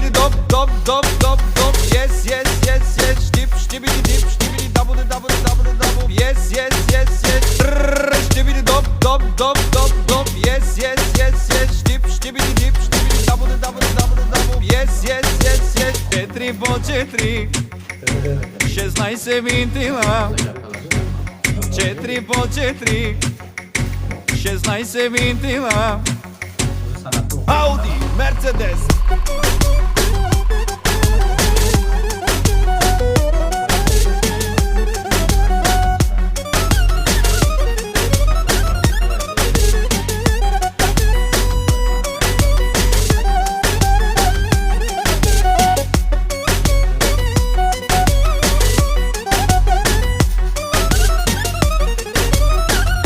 știbidi dop, dop, dop, dop, dop. Yes, yes, yes, yes. Știp, știbidi dip, știbidi dabu de dabu de dabu de dabu. Yes, yes, yes, yes. Știbidi dop, dop, dop, dop, dop. Yes, yes, yes, yes. Știp, știbidi dip, știbidi dabu de dabu de dabu de dabu. Yes, yes, yes, yes. Četiri po četiri, 16 se vintila. Četiri po četiri, 16 se vintila. Audi, Mercedes.